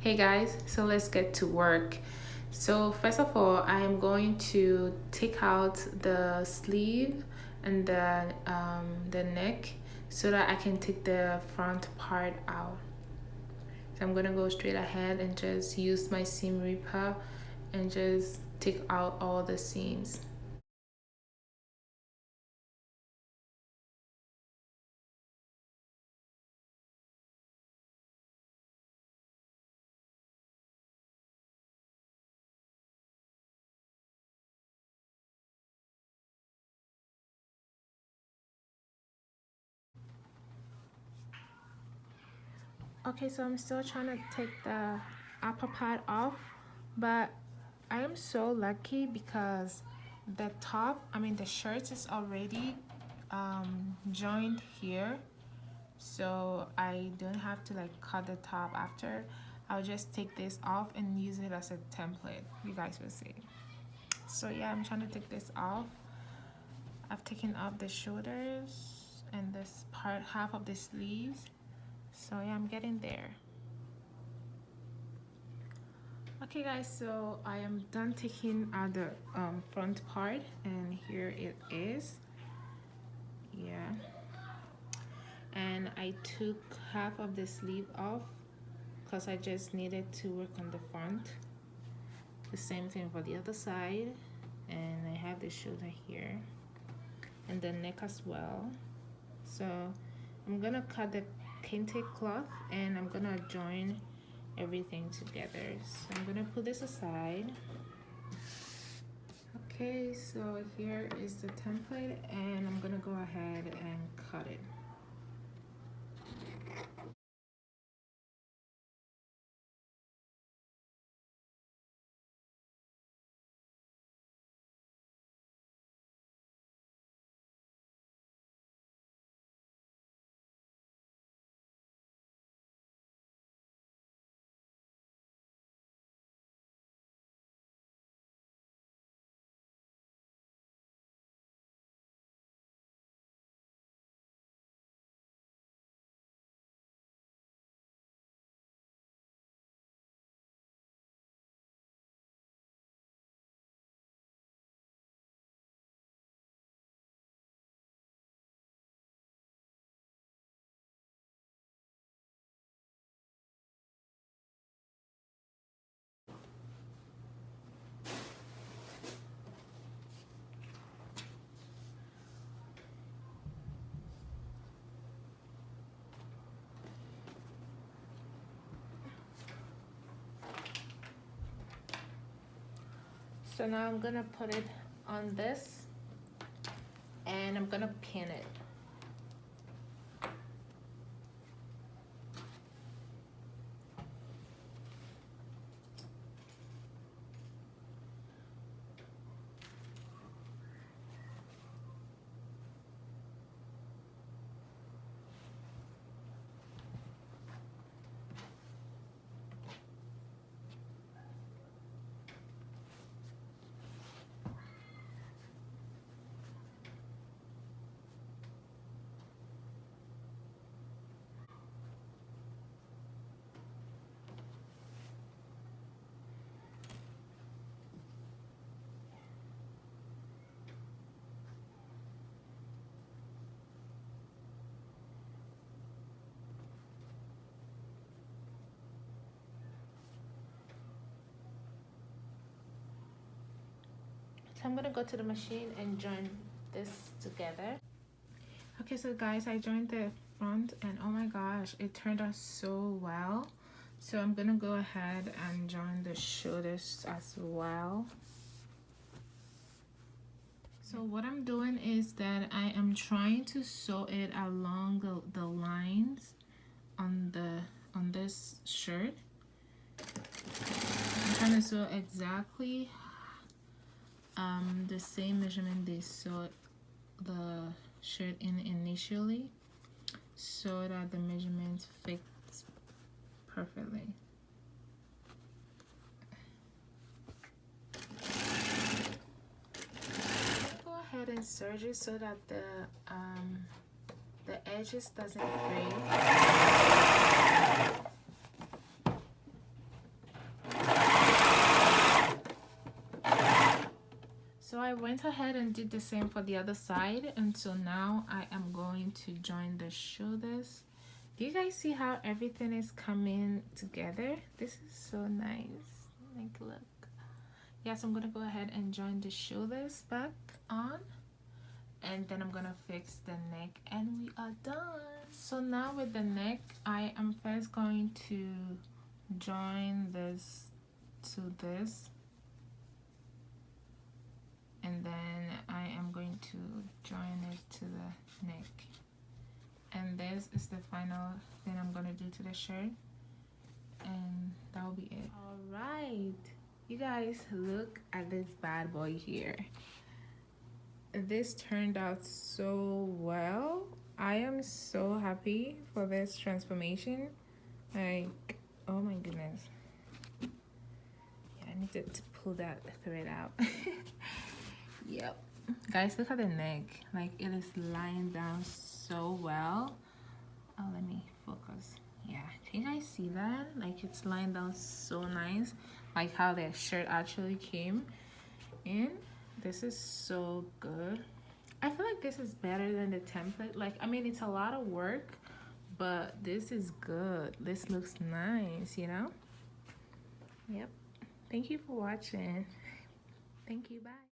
Hey guys, so let's get to work. So first of all, I am going to take out the sleeve and the neck so that I can take the front part out. So I'm gonna go straight ahead and just use my seam ripper and just take out all the seams. Okay, so I'm still trying to take the upper part off, but I am so lucky because the top, the shirt is already joined here, so I don't have to like cut the top after. I'll just take this off and use it as a template. You guys will see. So yeah, I'm trying to take this off. I've taken off the shoulders and this part, half of the sleeves. So yeah, I'm getting there. Okay guys, so I am done taking out the front part, and here it is. Yeah, and I took half of the sleeve off because I just needed to work on the front. The same thing for the other side, and I have the shoulder here and the neck as well. So I'm gonna cut the kente cloth and I'm gonna join everything together. So I'm gonna put this aside. Okay, so here is the template and I'm gonna go ahead and cut it. So now I'm gonna put it on this and I'm gonna pin it. So I'm gonna go to the machine and join this together. Okay, so guys, I joined the front and oh my gosh, it turned out so well. So I'm gonna go ahead and join the shoulders as well. So what I'm doing is that I am trying to sew it along the lines on this shirt. I'm trying to sew exactly the same measurement they sewed the shirt in initially, so that the measurements fits perfectly. Go ahead and serge it so that the edges doesn't fray. I went ahead and did the same for the other side, and so now I am going to join the shoulders. Do you guys see how everything is coming together? This is so nice. Like, look. Yes, I'm gonna go ahead and join the shoulders back on, and then I'm gonna fix the neck, and we are done. So now with the neck, I am first going to join this to this, and then I am going to join it to the neck, and this is the final thing I'm gonna do to the shirt, and that will be it. All right, you guys, look at this bad boy here. This turned out so well. I am so happy for this transformation. Like, oh my goodness. Yeah, I need to pull that thread out. Yep. Guys, look at the neck. Like, it is lying down so well. Oh, let me focus. Yeah, can you guys see that? Like, it's lying down so nice. Like how the shirt actually came in. This is so good. I feel like this is better than the template. Like, I mean, it's a lot of work, but this is good. This looks nice, you know? Yep. Thank you for watching. Thank you. Bye.